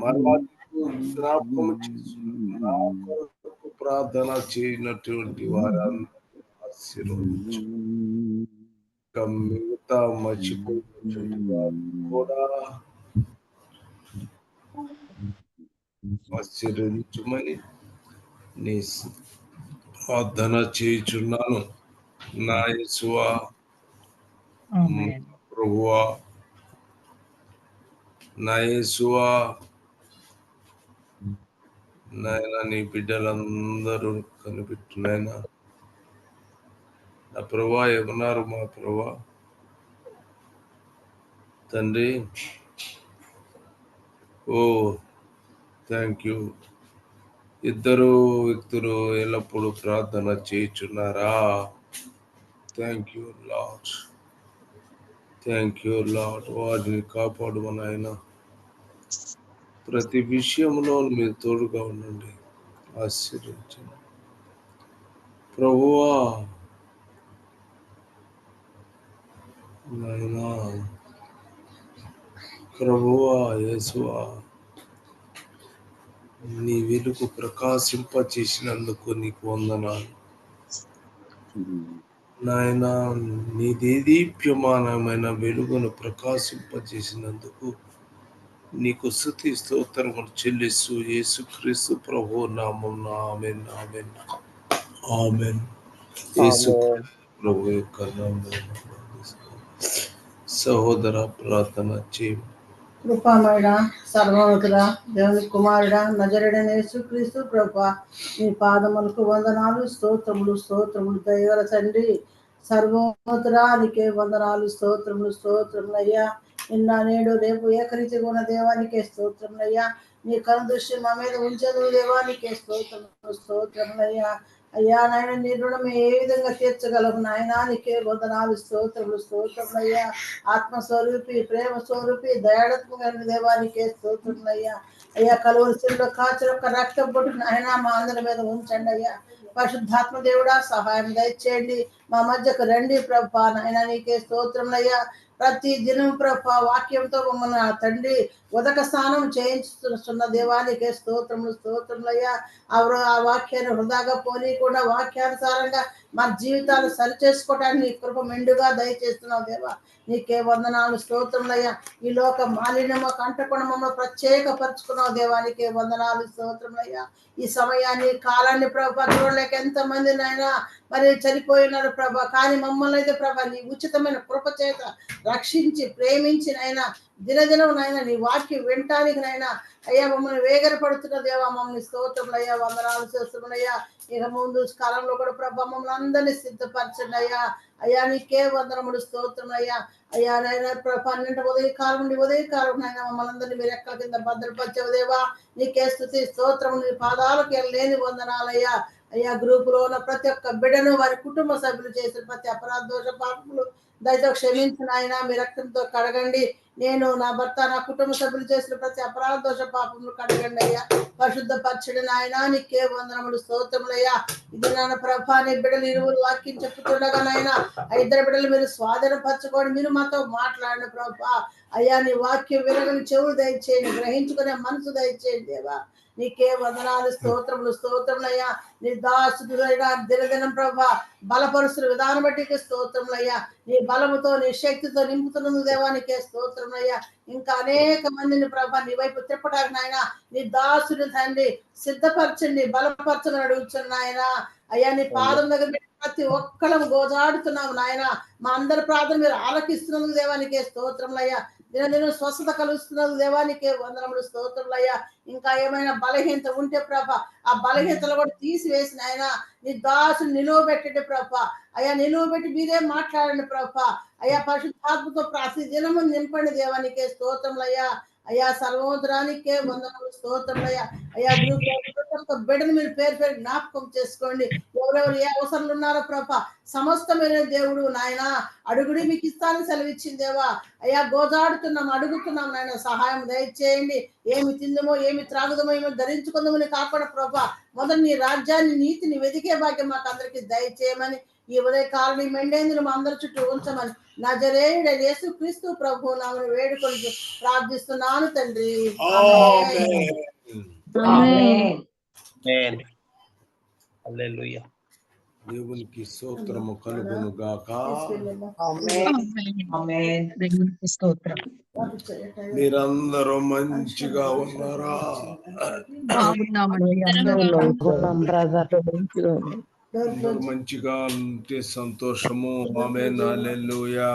మరలా జ్ఞాపకం నా కొరకు ప్రార్థన చేయనటువంటి వారందరూ ఆశీర్వదించు. మిగతా మర్చిపోయినటువంటి వారు కూడా ఆశీర్వదించమని నీ ప్రార్థన చేయుచున్నాను. నా యేసువా, ప్రభువా, నా యేసువా, నాయన నీ బిడ్డలందరూ కనిపెట్టు నాయన. నా ప్రభా ఏమన్నారు మా ప్రభా తండ్రి? Oh thank you. ఇద్దరు వ్యక్తులు ఎల్లప్పుడూ ప్రార్థన చేయుచున్నారా? Thank you lord, thank you lord. వారిని కాపాడు నాయన. ప్రతి విషయంలో మీరు తోడుగా ఉండండి, ఆశీర్వదించండి ప్రభువా. నాయనా ప్రభువా, యేసువా, నీ వెలుగు ప్రకాశింప చేసినందుకు నీకు వందనాలు నాయన. నీ దేదీప్యమానమైన వెలుగును ప్రకాశింపజేసినందుకు నీకు స్తుతి స్తోత్రములు చెల్లిస్తూ యేసుక్రీస్తు ప్రభు నామమున ఆమేన్, ఆమేన్, ఆమేన్. యేసు ప్రభు యొక్క నామమున సహోదర ప్రార్థన చేయి. కృపామయుడ, సర్వోన్నతుడ, దేవుని కుమారుడ, నజరేయుడైన యేసుక్రీస్తు ప్రభువా, నీ పాదములకు వందనాలు, స్తోత్రములు, స్తోత్రములు. దయగల తండ్రి, సర్వోన్నతుడా, నీకే వందనాలు, స్తోత్రములు, స్తోత్రములయ్యా. నిన్న నేడు రేపు ఏకరీతిగా ఉన్న దేవానికే స్తోత్రములయ్యా. నీ కను దృష్టి మా మీద ఉంచదు దేవానికే స్తోత్రములు, స్తోత్రములయ్యా. అయ్యా నాయన, నీ రుణం ఏ విధంగా తీర్చగలవు నాయనా? నీకే వందనాలు, స్తోత్రములు, స్తోత్రములయ్యా. ఆత్మస్వరూపి, ప్రేమ స్వరూపి, దయాళత్వం కలిగిన దేవానికే స్తోత్రములయ్యా. అయ్యా కలువరి శిలువలో కాచిన ఒక రక్తం బొట్టు నాయన మా అందరి మీద ఉంచండి అయ్యా. పరిశుద్ధాత్మ దేవుడా, సహాయం దయచేయండి. మా మధ్యకు రండి ప్రభా. నాయన నీకే స్తోత్రములయ్యా. ప్రతి దినం ప్రభా వాక్యంతో మమ్మల్ని తండ్రి ఉదక స్నానం చేయించుతున్న దేవానికే స్తోత్రములు, స్తోత్రములయ్యా. ఆ వాక్యాన్ని వృధాగా పోనీయకుండా వాక్యానుసారంగా మా జీవితాలు సరిచేసుకోవడానికి నీ కృప మెండుగా దయచేస్తున్నావు దేవా. నీకే వందనాలు, స్తోత్రములయ్యా. ఈ లోక మాలిన్యము కంటకుండా మమ్మల్ని ప్రత్యేకపరుచుకున్నావు దేవానికే వందనాలు, స్తోత్రములయ్యా. ఈ సమయాన్ని కాలాన్ని ప్రభా చూడలేక ఎంతమంది నాయన మరి చనిపోయినారు ప్రభా. కానీ మమ్మల్ని అయితే ప్రభా నీ ఉచితమైన కృప చేత రక్షించి ప్రేమించి నాయన దినదినం నాయన నీ వాక్యం వినటానికి నాయన అయ్యా మమ్మల్ని వేగరపడుతున్న దేవా. మమ్మల్ని స్తోత్రములయ్యా, వందనాలు చేస్తున్నాయ్యా. ఇక ముందు కాలంలో కూడా ప్రభా మమ్మల్ని అందరినీ సిద్ధపరచండి అయ్యా. అయ్యా నీకే వందనములు, స్తోత్రములయ్యా. అయ్యా నాయన 12 ఉదయకాలం నుండి ఉదయకాలం నాయన మమ్మల్ని అందరినీ మీరు ఎక్కల కింద భద్రపరిచేవు దేవా. నీకే స్తుతి స్తోత్రము. నీ పాదాలకు లేని వందనాలయ్యా. అయ్యా గ్రూపులో ఉన్న ప్రతి ఒక్క బిడ్డను వారి కుటుంబ సభ్యులు చేసిన ప్రతి అపరాధ దోష పాపములు దయతో క్షమించిన ఆయన మీ రక్తంతో కడగండి. నేను నా భర్త నా కుటుంబ సభ్యులు చేసిన ప్రతి అపరాధ దోష పాపములు కడగండి అయ్యా. పరిశుద్ధ పరచడి నాయన నీకే వందనములు, స్తోత్రములయ్యా. ఇది నాన్న ప్రభా నీ బిడ్డలు ఇరువురు వాక్యం చెప్పుతుండగా నాయన ఆ ఇద్దరు బిడ్డలు మీరు స్వాధీనపరచుకోండి. మీరు మాతో మాట్లాడండి ప్రభా. అయ్యా నీ వాక్యం వినగని చెవులు దయచేయండి, గ్రహించుకునే మనసు దయచేయండి దేవా. నీకే వందనాలు, స్తోత్రములు, స్తోత్రములయ్యా. నీ దాసుడైన దినదినం ప్రభా బలపరుస్తున్న విధానం బట్టి స్తోత్రములయ్యా. నీ బలముతో నీ శక్తితో నింపుతున్నందుకు దేవానికే స్తోత్రములయ్యా. ఇంకా అనేక మందిని ప్రభా నీ వైపు తిప్పటానికి నాయన నీ దాసుని తండ్రి సిద్ధపరచండి, బలపరచని అడుగుతున్న నాయన. అయ్యా నీ పాదం దగ్గర ప్రతి ఒక్కళ్ళము గోజాడుతున్నాము నాయన. మా అందరి ప్రార్థన మీరు ఆలకిస్తున్నందుకు దేవానికే స్తోత్రములయ్యా. దినదినం స్వస్థత కలుస్తున్నందుకు దేవానికే వందనములు, స్తోత్రములయ్యా. ఇంకా ఏమైనా బలహీనత ఉంటే ప్రభా ఆ బలహీనతలు కూడా తీసివేసిన ఆయన నీ దాసుని నిలువబెట్టండి ప్రభా. అయ్యా నిలువబెట్టి మీరే మాట్లాడండి ప్రభా. అయ్యా పరిశుద్ధాత్మతో ప్రతి దినము నింపండి దేవానికే స్తోత్రములయ్యా. అయ్యా సర్వోత్తరానికే వందనములు, స్తోత్రములయ్యా. అయ్యా గ్రూప్ బిడ్డను మీరు పేరు పేరు జ్ఞాపకం చేసుకోండి. ఎవరెవరు ఏ అవసరాలు ఉన్నారో ప్రభా సమస్తమైన దేవుడు నాయన. అడుగుడి మీకు ఇస్తానని సెలవిచ్చింది దేవా. అయ్యా గోజాడుతున్నాం, అడుగుతున్నాం నాయన, సహాయం దయచేయండి. ఏమి తిందమో ఏమి త్రాగుదమో ఏమి ధరించుకుందామని కాకుండా ప్రభా మొదటి నీ రాజ్యాన్ని నీతిని వెతికే భాగ్యం మాకు అందరికి దయచేయమని ఈ ఉదయ కాలం ఈ మెండేందులు మా అందరి చుట్టూ ఉంచమని నజరేయుడ యేసు క్రీస్తు ప్రభు నామమున వేడుకొని ప్రార్థిస్తున్నాను తండ్రి. ఆమేన్. ఆమేన్. హల్లెలూయా. దేవునికి స్తోత్రము కలుగును గాక. ఆమేన్. దేవునికి స్తోత్రం. మీరందరూ మంచిగా ఉన్నారా? బాగున్నామండి. అందరూ అందరూ మంచిగా ఉంటే సంతోషము. ఆమేన్. హల్లెలూయా.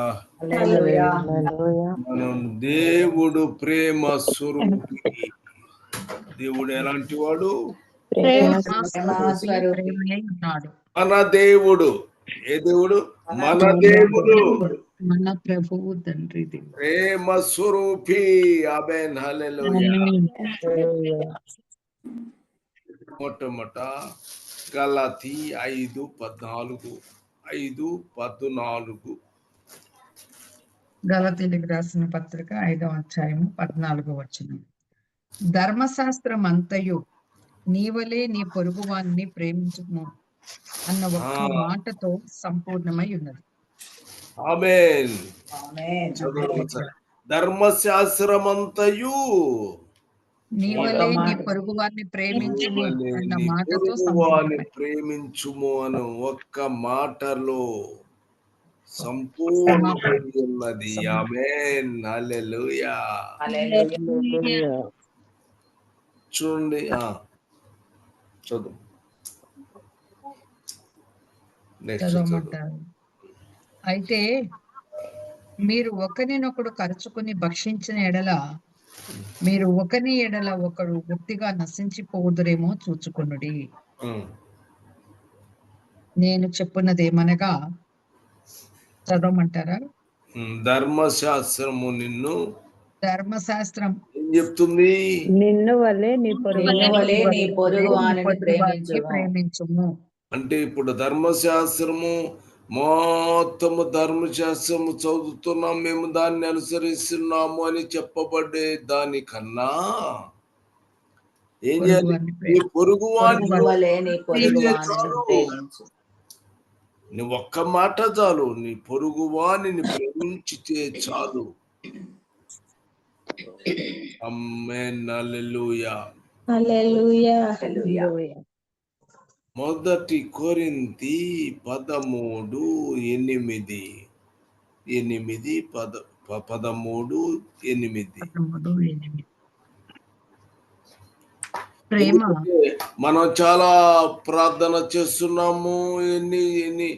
మనం దేవుడు ప్రేమ స్వరూపి. దేవుడు ఎలాంటి వాడు? ఉన్నాడు. మన దేవుడు. ఏ దేవుడు? మన దేవుడు మన ప్రభువు తండ్రి ప్రేమ స్వరూపి. ఆమేన్. హల్లెలూయా. మొట్టమొదట గలాతీ 5:14 గలతీయులకు రాసిన పత్రిక 5వ అధ్యాయము 14వ వచనం. ధర్మశాస్త్రం అంతయు నీవలే నీ పొరుగువాన్ని ప్రేమించుము అన్న ఒక్క మాటతో సంపూర్ణమై ఉన్నది. ఆమేన్. ధర్మశాస్త్రమంతయు నీవలే నీ పొరుగువాన్ని ప్రేమించుము అన్న మాటతో ప్రేమించుము అని ఒక్క మాటలో సంపూర్ణమై ఉన్నది. ఆమేన్. హల్లెలూయా. చూడండి, చదువు. చదవమంటారు. అయితే మీరు ఒకరినొకడు కరుచుకుని భక్షించిన ఎడల మీరు ఒకని ఎడల ఒకడు గుర్తిగా నశించిపోదురేమో చూచుకొనుడి. నేను చెప్పున్నదేమనగా, చదవమంటారా? ధర్మశాస్త్రము ధర్మశాస్త్రం ఏం చెప్తుంది? నిన్ను వలె నీ పొరుగువానిని ప్రేమించుము. అంటే ఇప్పుడు ధర్మశాస్త్రము మొత్తము ధర్మశాస్త్రము చదువుతున్నాం, మేము దాన్ని అనుసరిస్తున్నాము అని చెప్పబడే దానికన్నా ఏం చేయాలి? నీ పొరుగువాని నువ్వు ఒక్క మాట చాలు, నీ పొరుగువానిని ప్రేమించితే చాలు. ఆమేన్. హల్లెలూయా. మొదటి కొరింథీ 13:8. ప్రేమ. మనం చాలా ప్రార్థన చేస్తున్నాము, ఎన్ని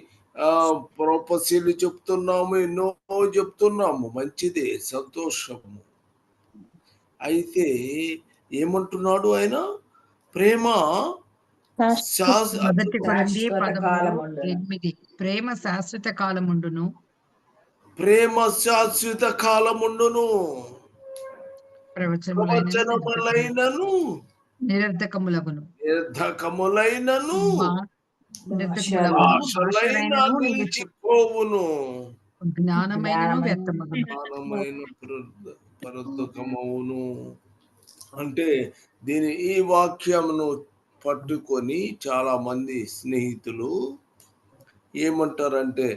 ప్రొపసీలు చెప్తున్నాము, ఎన్నో చెప్తున్నాము, మంచిదే, సంతోషము. అయితే ఏమంటున్నాడు ఆయన? ప్రేమ మొదటి కొరింథీ 13:8. ప్రేమ శాశ్వత కాలముండును. ప్రేమ శాశ్వత కాలముండును. ప్రవచనములైనను నిరర్ధకములగును. భాషలైన నిలిచిపోవును. జ్ఞానమైనను వ్యర్థమగును. పరద్ధకమవును. అంటే ఈ వాక్యమును పట్టుకొని చాలా మంది స్నేహితులు ఏమంటారంటే,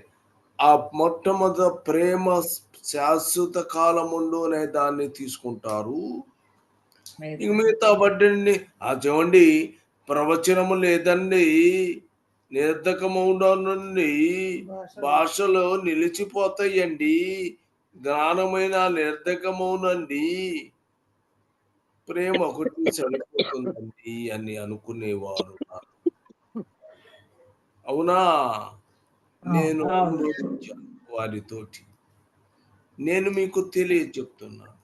ఆ మొట్టమొదటి ప్రేమ శాశ్వత కాలముండు అనే దాన్ని తీసుకుంటారు. ఇక మిగతా బడ్డండి చూడండి, ప్రవచనము లేదండి, నిర్ధకమవునండి, భాషలో నిలిచిపోతాయండి, జ్ఞానమైన నిర్ధకమవునండి, ప్రేమ ఒకటి సరిపోతుందండి అని అనుకునేవారు. అవునా? నేను వారితోటి నేను మీకు చెప్తున్నాను,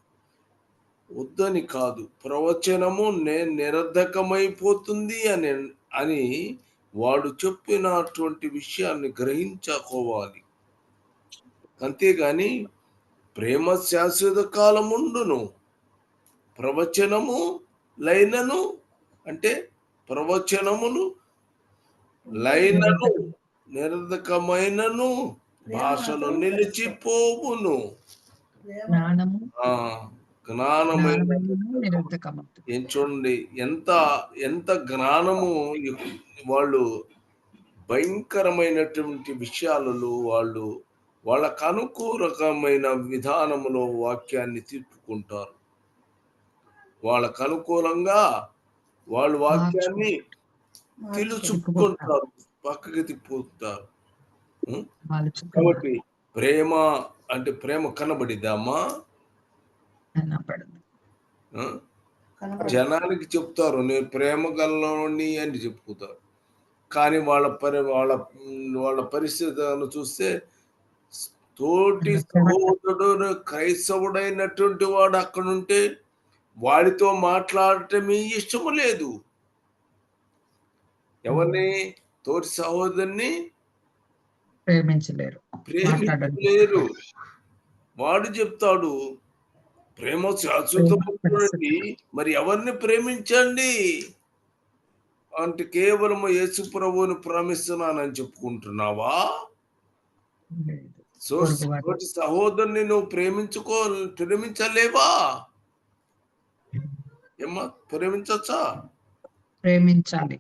వద్దని కాదు, ప్రవచనము నిరర్ధకమైపోతుంది అని వాడు చెప్పినటువంటి విషయాన్ని గ్రహించుకోవాలి. అంతేగాని ప్రేమ శాశ్వత కాలముండును, ప్రవచనము లైనను, అంటే ప్రవచనమును లైనను నిరర్ధకమైనను, భాషలు నిలిచిపోవును. జ్ఞానమైన ఏం చూడండి, ఎంత జ్ఞానము వాళ్ళు భయంకరమైనటువంటి విషయాలలో వాళ్ళు వాళ్ళకు అనుకూలమైన విధానంలో వాక్యాన్ని తిప్పుకుంటారు. వాళ్ళకు అనుకూలంగా వాళ్ళు వాక్యాన్ని తెలుసుకుంటారు, పక్కకి తిప్పుతారు. కాబట్టి ప్రేమ అంటే ప్రేమ కనబడిద్దామా? జనానికి చెప్తారు నేను ప్రేమ గలవాడిని అని చెప్పుతారు, కానీ వాళ్ళ పరిస్థితులను చూస్తే తోటి సహోదరుడు క్రైస్తవుడైనటువంటి వాడు అక్కడ ఉంటే వాడితో మాట్లాడటమే ఇష్టము లేదు. ఎవరిని? తోటి సహోదరుని ప్రేమించలేరు. వాడు చెప్తాడు ప్రేమ శాశ్వతమైనది, మరి ఎవరిని ప్రేమించండి అంటే కేవలం యేసు ప్రభువుని ప్రేమిస్తున్నానని చెప్పుకుంటున్నావా? తోటి సహోదరుని నువ్వు ప్రేమించలేవా? ఏమ్మా, ప్రేమించచ్చా? ప్రేమించాలి.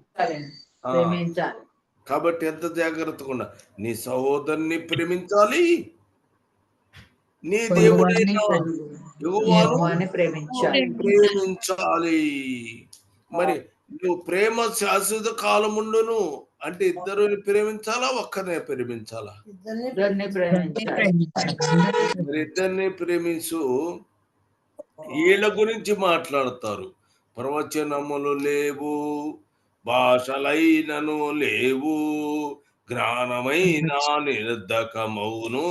కాబట్టి ఎంత జాగ్రత్తగా ఉండాలి. నీ సహోదరుని ప్రేమించాలి, నీ దేవుడైన యెహోవాను ప్రేమించాలి. మరి నువ్వు ప్రేమ శాశ్వత కాలముండును అంటే ఇద్దరిని ప్రేమించాలా, ఒక్కరినే ప్రేమించాలా? మరి ఇద్దరిని ప్రేమించు. వీళ్ళ గురించి మాట్లాడతారు. ప్రవచనములు లేవు, భాషలైనను లేవు, జ్ఞానమైన నిరర్ధకమవును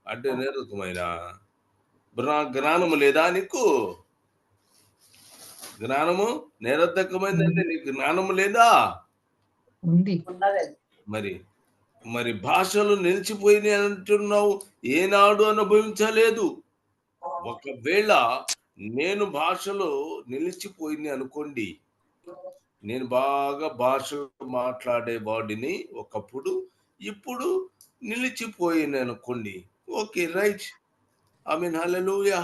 అంటే నిరర్ధకమైన జ్ఞానము లేదా నీకు? జ్ఞానము నిరర్ధకమైందంటే నీకు జ్ఞానము లేదా? మరి మరి భాషలు నిలిచిపోయినాయి అంటున్నావు, ఏనాడు అనుభవించలేదు. ఒకవేళ నేను భాషలో నిలిచిపోయింది అనుకోండి, నేను బాగా భాషలు మాట్లాడేవాడిని ఒకప్పుడు, ఇప్పుడు నిలిచిపోయింది అనుకోండి, ఓకే రైట్, ఐ మీన్ హల్లెలూయా.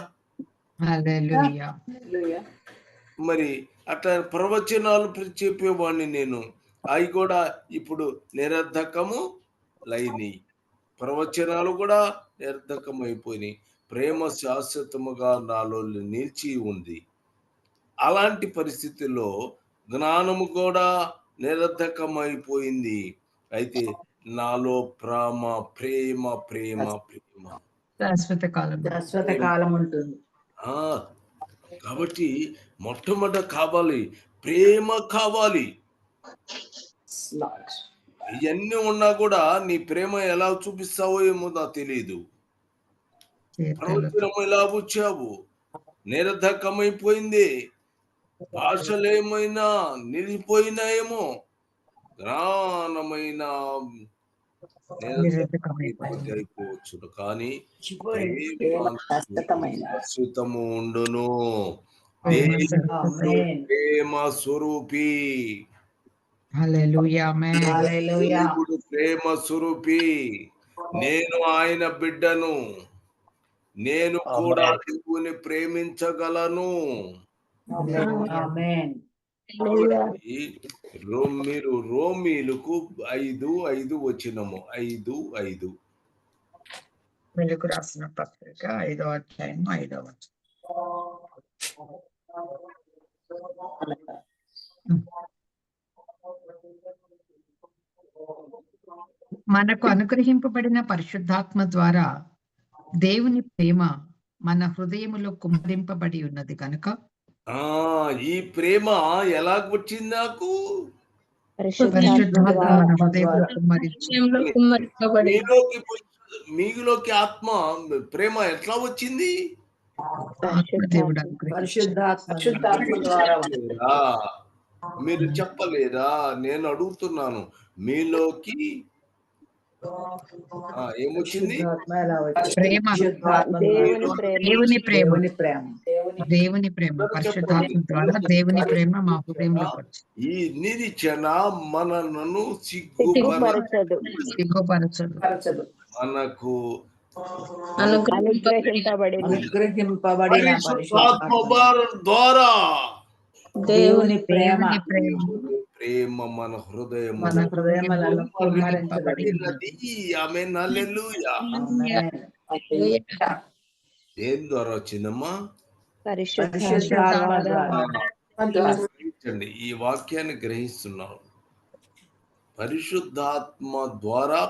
మరి అట్లా ప్రవచనాలు చెప్పేవాడిని నేను, అవి కూడా ఇప్పుడు నిరర్ధకము లైని. ప్రవచనాలు కూడా నిరర్ధకం అయిపోయినాయి. ప్రేమ శాశ్వతముగా నాలో నిలిచి ఉంది. అలాంటి పరిస్థితుల్లో జ్ఞానము కూడా నిరర్ధకమైపోయింది. అయితే నాలో ప్రేమ ప్రేమ ప్రేమ ప్రేమ శాశ్వత కాలం ఉంటుంది. కాబట్టి మొట్టమొదట కావాలి ప్రేమ కావాలి. ఇవన్నీ ఉన్నా కూడా నీ ప్రేమ ఎలా చూపిస్తావో ఏమో నాకు తెలియదు. ప్రవచనం ఎలా వచ్చావు, నిరర్ధకమైపోయింది. భాషలు ఏమైనా నిలిపోయినాయేమో, జ్ఞానమైన అయిపోవచ్చు, కానీ శాశ్వతము ఉండును. ప్రేమ స్వరూపి, దేవుడు ప్రేమ స్వరూపి. నేను ఆయన బిడ్డను, నేను కూడా దేవుని ప్రేమించగలను. మీరు రోమీలకు 5:5 వచనము 5:5 వెలుగు రాసిన పత్రిక 5వ అధ్యాయం 5వ వచనం. మనకు అనుగ్రహింపబడిన పరిశుద్ధాత్మ ద్వారా దేవుని ప్రేమ మన హృదయములో కుమ్మరింపబడి ఉన్నది కనుక ఈ ప్రేమ ఎలా వచ్చింది నాకు? మీలోకి ఆత్మ ప్రేమ ఎట్లా వచ్చింది? మీరు చెప్పలేరా? నేను అడుగుతున్నాను, మీలోకి ఏమొచ్చింది? దేవుని ప్రేమ పరిశుద్ధాత్మ ద్వారా దేవుని ప్రేమ మా హృదయంలో. ఈ నిరీక్షణ మనను సిగ్గుపరచదు, మనకు అనుగ్రహింపబడిన ద్వారా దేవుని ప్రేమ ప్రేమ మన మన హృదయములో హృదయములలో కుమ్మరించబడి కుమ్మరించబడినది. ఆమేన్, హల్లెలూయా. దేని ద్వారా వచ్చిందమ్మా? పరిశుద్ధాత్మ ద్వారా. గ్రహించండి, ఈ వాక్యాన్ని గ్రహిస్తున్నాం. పరిశుద్ధాత్మ ద్వారా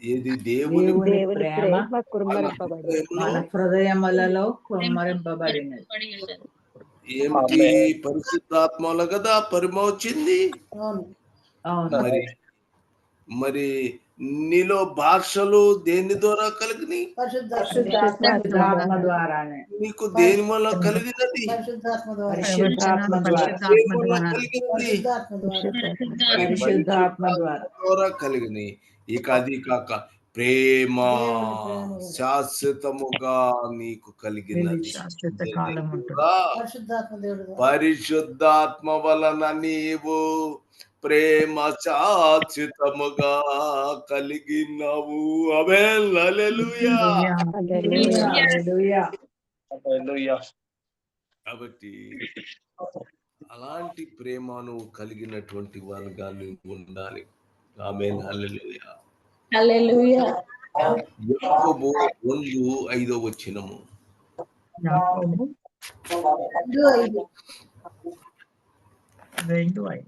ఏది దేవుని దేవుని ప్రేమ ప్రేమ మన కుమ్మరింపబడి హృదయంలో మన హృదయములలో కుమ్మరింపబడినది. ఏమిటి? పరిశుద్ధాత్మలో కదా పరిమ వచ్చింది. అవును. అవును. మరి నీలో భాషలు దేని ద్వారా కలిగినాయి? పరిశుద్ధాత్మ ద్వారానే. నీకు దేని వల్ల కలిగినది? పరిశుద్ధాత్మ ద్వారా. పరిశుద్ధాత్మ ద్వారా. దేని వల్ల కలిగినది? పరిశుద్ధాత్మ ద్వారా ద్వారా కలిగినాయి. ఇక అది కాక ప్రేమ శాశ్వతముగా నీకు కలిగినది. శాశ్వత కాలం ఉంటుంది. పరిశుద్ధాత్మ దేవుడు. పరిశుద్ధాత్మ వలన నీవు ప్రేమ శాశ్వతముగా కలిగినవు. ఆమేన్, హల్లెలూయా. హల్లెలూయా. కాబట్టి అలాంటి ప్రేమ నువ్వు కలిగినటువంటి వారుగా నువ్వు ఉండాలి. ఆమేన్, హల్లెలూయా. యాకోబు 2:5 యాకోబు 2:5. 2:5.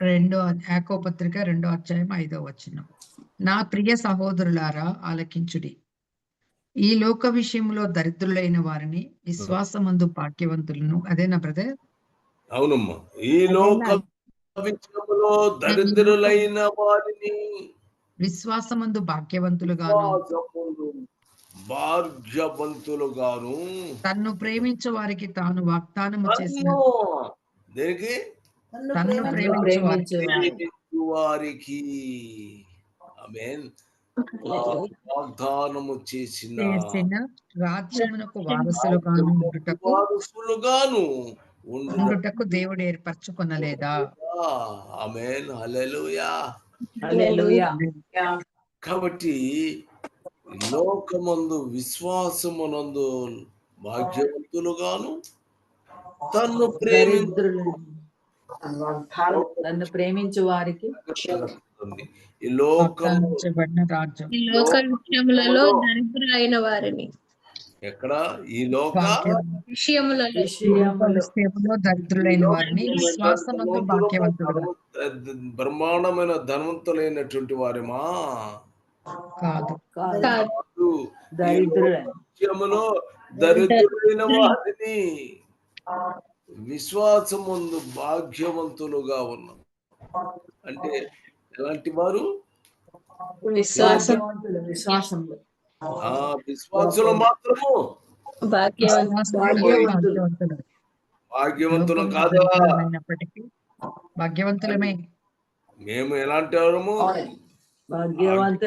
2:5 యాకోబు పత్రిక 2:5. నా ప్రియ సహోదరులారా ఆలకించుడి. ఈ లోక విషయంలో దరిద్రులైన వారిని విశ్వాసమందు భాగ్యవంతులను. అదేనా బ్రదర్? అవునమ్మా. ఈ లోక విషయంలో దరిద్రులైన వారిని విశ్వాసమందు భాగ్యవంతులుగాను భాగ్యవంతులుగాను తన్ను ప్రేమించు వారికి తాను వాగ్దానము చేసిన దేనికి? తన్ను ప్రేమించు వారికి ఆమేన్ వాగ్దానము చేసిన రాజ్యమునకు వారసులుగాను ఉండుటకు దేవుడు ఏర్పరచుకొనలేదా? ఆమేన్, హల్లెలూయా. కాబట్టి లోకమందు విశ్వాసమునందు భాగ్యవంతులుగాను తన్ను నన్ను ప్రేమించు వారికి ఈ లోకము రాజ్యం. ఈ లోక విషయములలో దరిద్రులైన వారిని. ఎక్కడ? ఈ లోక విషయములో దరిద్రులైన వారిని విశ్వాసమందు భాగ్యవంతులుగా. బ్రహ్మాండమైన ధనవంతులైనటువంటి వారేమా కాదు, విషయములో దరిద్రులైన వారిని విశ్వాసముందు భాగ్యవంతులుగా ఉన్నాం. అంటే ఎలాంటి వారు? విశ్వాసులు మాత్రము భాగ్యవంతులు కాదా? భాగ్యవంతులమే. మేము ఎలాంటి వారము?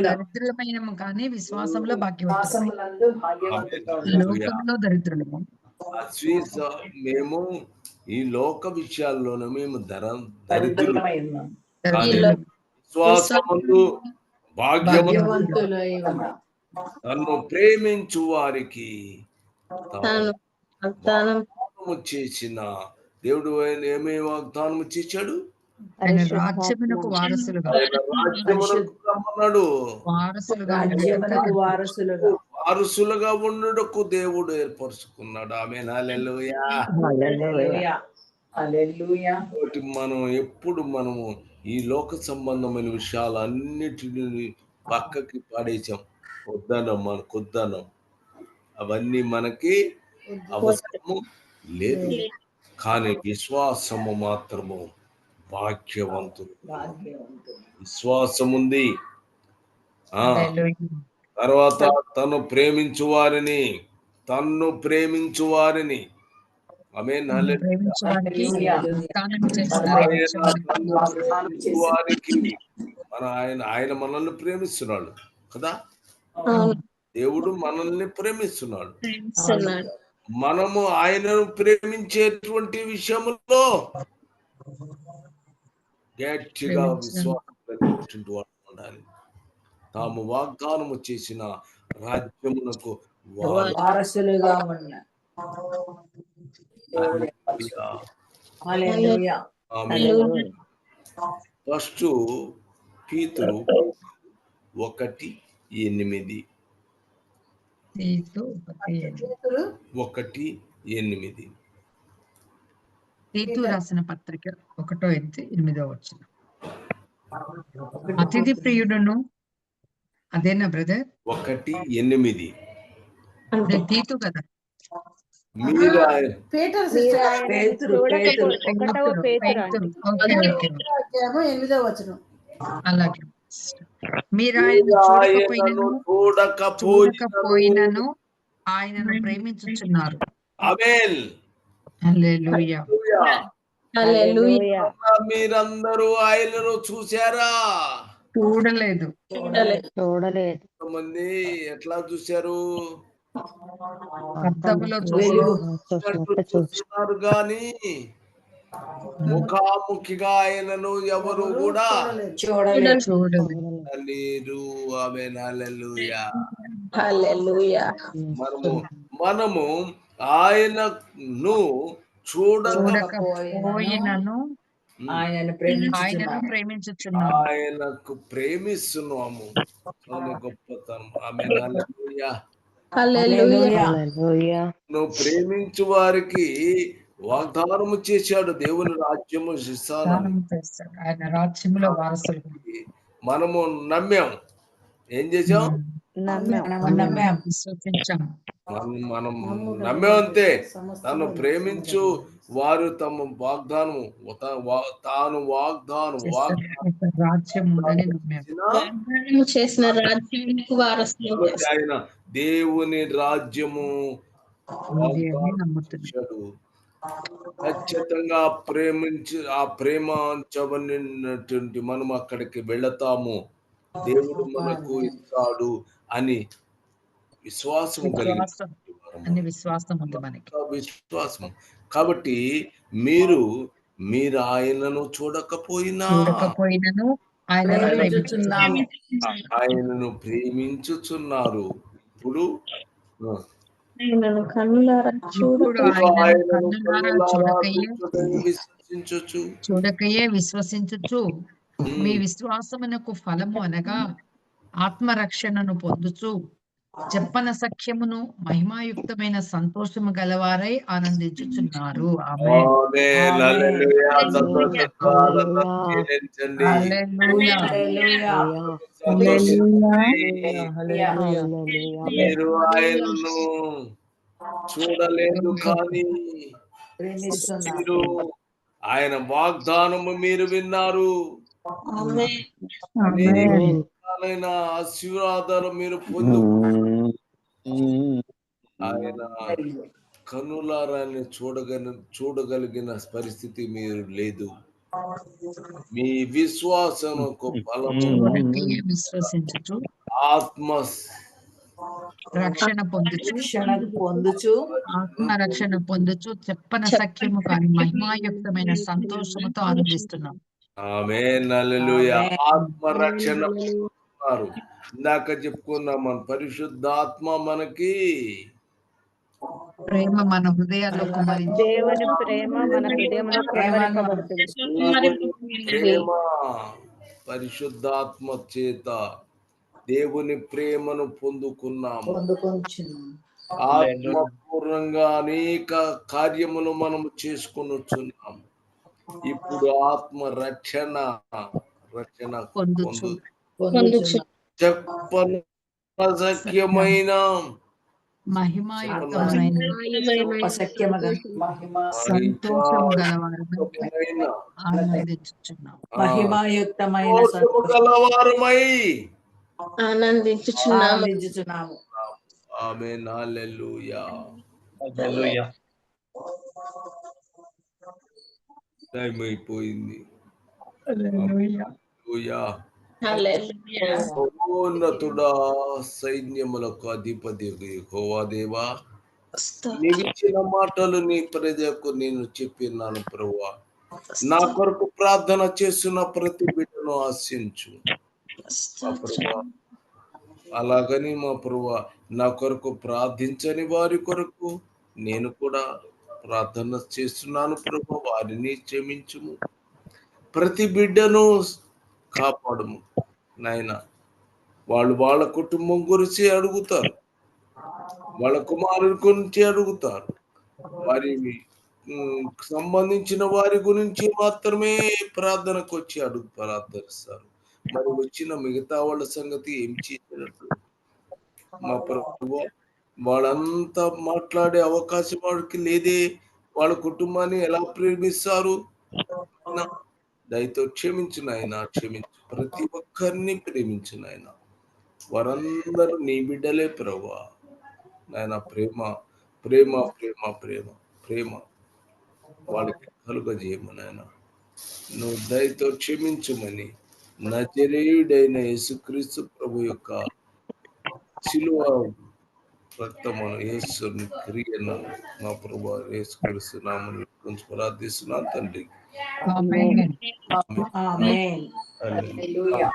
దరిద్రులమైనము కానీ విశ్వాసంలో భాగ్యవంతులు. లోకంలో దరిద్రులము. మేము ఈ లోక విషయాల్లోనే మేము దరిద్రులు, విశ్వాసముందు భాగ్యవంతులు. తన్ను ప్రేమించు వారికి వాగ్దానము చేసిన దేవుడు ఏమేమి వాగ్దానము చేశాడు? ఆయన రాజ్యమునకు వారసులుగా రమ్మన్నాడు. వారసులుగా ఉండుటకు దేవుడు ఏర్పరచుకున్నాడు. ఆమేన్, హల్లెలూయా. కాబట్టి మనము ఈ లోక సంబంధమైన విషయాలన్నిటిని పక్కకి పాడేసాం. వద్దనం అవన్నీ మనకి అవసరము లేదు. కానీ విశ్వాసము మాత్రము భాగ్యవంతులు. విశ్వాసం ఉంది. తర్వాత తన్ను ప్రేమించు వారిని ఆమేన్, హల్లెలూయా. ఆయన మనల్ని ప్రేమిస్తున్నాడు కదా. దేవుడు మనల్ని ప్రేమిస్తున్నాడు. మనము ఆయనను ప్రేమించేటువంటి విషయంలో గట్టిగా విశ్వాసం ఉండాలి. తాము వాగ్దానము చేసిన రాజ్యమునకు వారసులుగా ఉన్న హల్లెలూయా. First Peter 1:8. తీతు 1:8. తీతు రాసిన పత్రిక 1:8. అతిథి ప్రియుడును అదేనా బ్రదర్? 1:8. అదే తీతు కదా. మీరు పీటర్ మీరు శిష్యుడు ఆయన పేతురు, చూడకపో పేతురు. 1వ పేతురు అండి. ఓకే ఓకే, 8వ వచనం. అలాగే. మీరు ఆయన చూడకపోయినను చూడకపోయినను ఆయనను ప్రేమించుచున్నారు. ఆమేన్. హల్లెలూయా. హల్లెలూయా. మీరందరూ ఆయనను చూశారా? చూడలేదు. చూడలేదు. కొంతమంది ఎట్లా చూశారు? అద్దములో వెలుగు. చూస్తున్నారు గాని ముఖాముఖిగా ఆయనను ఎవరు కూడా చూడలేదు. లేరు. ఆమేన్. హల్లెలూయా. హల్లెలూయా. మనము ఆయనను చూడకపోయినను ఆయనను ఆయనను ప్రేమించుచున్నాము. ఆయనకు ప్రేమిస్తున్నాము. చాలా గొప్పతనం. ఆమేన్. హల్లెలూయా. హల్లెలూయా. నువ్వు ప్రేమించు వారికి వాగ్దానము చేశాడు దేవుని రాజ్యము ఇస్తానని. ఆయన రాజ్యములో వారసులు. మనము నమ్మాం. ఏం చేసాం? నమ్మాం. విశ్వసించాం. మనం నమ్మేంతే. తను ప్రేమించు వారు తమ వాగ్దానం తాను రాజ్యం ఉందని నమ్మాం. చేసిన రాజ్యానికి వారసులు ఆయన దేవుని రాజ్యము నమ్ముతున్నాడు. ఖచ్చితంగా ఆ ప్రేమించబడినటువంటి మనం అక్కడికి వెళతాము. దేవుడు మనకు ఇస్తాడు అని విశ్వాసం అనే విశ్వాసం ఉంది మనకి. విశ్వాసం. కాబట్టి మీరు ఆయనను చూడకపోయినను ఆయనను ప్రేమించుచున్నారు. ఇప్పుడు కన్నులారా చూడకయే విశ్వసించుచు మీ విశ్వాసమునకు ఫలము అనగా ఆత్మరక్షణను పొందుచు చెప్పన సఖ్యమును మహిమాయుక్తమైన సంతోషము గలవారై ఆనందించుచున్నారు. ఆమేన్. మీరు ఆయనను చూడలేదు కానీ మీరు ఆయన వాగ్దానము మీరు విన్నారు. ఆశీర్వాదాలు మీరు పొందు. ఆయన కనులారాన్ని చూడగలిగిన పరిస్థితి మీరు లేదు. మీ విశ్వాసముకు ఫలము విశ్వసించుచు ఆత్మ రక్షణ పొందుచు ఆత్మరక్షణ పొందుచు చెప్పన సఖ్యము కానీ మహిమాయుక్తమైన సంతోషముతో ఆనందిస్తున్నాం. ఆమేన్. హల్లెలూయా. ఆత్మరక్షణ పొందుతున్నారు. ఇందాక చెప్పుకున్నాం మనం పరిశుద్ధాత్మ మనకి ప్రేమ మన హృదయాల్లో కుమరించి దేవుని ప్రేమ మన హృదయంలో కుమ్మరింపబడుతుంది. ప్రేమ పరిశుద్ధాత్మ చేత దేవుని ప్రేమను పొందుకున్నాము. ఆత్మపూర్ణంగా అనేక కార్యములు మనము చేసుకొనుచున్నాము. ఇప్పుడు ఆత్మ రక్షణ పొందుచు చెప్పన సఖ్యమైన మహిమాయుక్తమైన సంతోషము గలవారమై ఆనందించుచున్నాం. మహిమాయుక్తమైన గలవారమై ఆనందించుచున్నాము. ఆమేన్. హల్లెలూయా. టైం అయిపోయింది. ఉన్నతుడా సైన్యములకు అధిపతి యెహోవా దేవా, నీవిచ్చిన మాటలు నీ ప్రజలకు నేను చెప్పినాను ప్రభువా. నా కొరకు ప్రార్థన చేస్తున్న ప్రతి బిడ్డను ఆశించు. అలాగని మా ప్రభువా నా కొరకు ప్రార్థించని వారి కొరకు నేను కూడా ప్రార్థన చేస్తున్నాను ప్రభు. వారిని క్షమించుము. ప్రతి బిడ్డను కాపాడుము నాయన. వాళ్ళు వాళ్ళ కుటుంబం గురించి అడుగుతారు, వాళ్ళ కుమారుడి గురించి అడుగుతారు, వారి సంబంధించిన వారి గురించి మాత్రమే ప్రార్థనకు వచ్చి ప్రార్థిస్తారు. మరి వచ్చిన మిగతా వాళ్ళ సంగతి ఏం చేసినట్టు మా ప్రభువా? వాళ్ళంతా మాట్లాడే అవకాశం వాడికి లేదే. వాళ్ళ కుటుంబాన్ని ఎలా ప్రేమిస్తారు? దయతో క్షమించు నాయన, క్షమించు. ప్రతి ఒక్కరిని ప్రేమించు నాయన. వారందరూ నీ బిడ్డలే ప్రభువా. నాయన ప్రేమ ప్రేమ ప్రేమ ప్రేమ ప్రేమ వాళ్ళకి కలుగజేయము నాయన. నువ్వు దయతో క్షమించమని నజరేయుడైన యేసుక్రీస్తు ప్రభు యొక్క శిలువ రక్తమును, యేసుని క్రియను మా ప్రభు యేసుక్రీస్తు నామములో గురించి ప్రార్థిస్తున్నాను తండ్రి. ఆమేన్. ఆమేన్. హల్లెలూయా.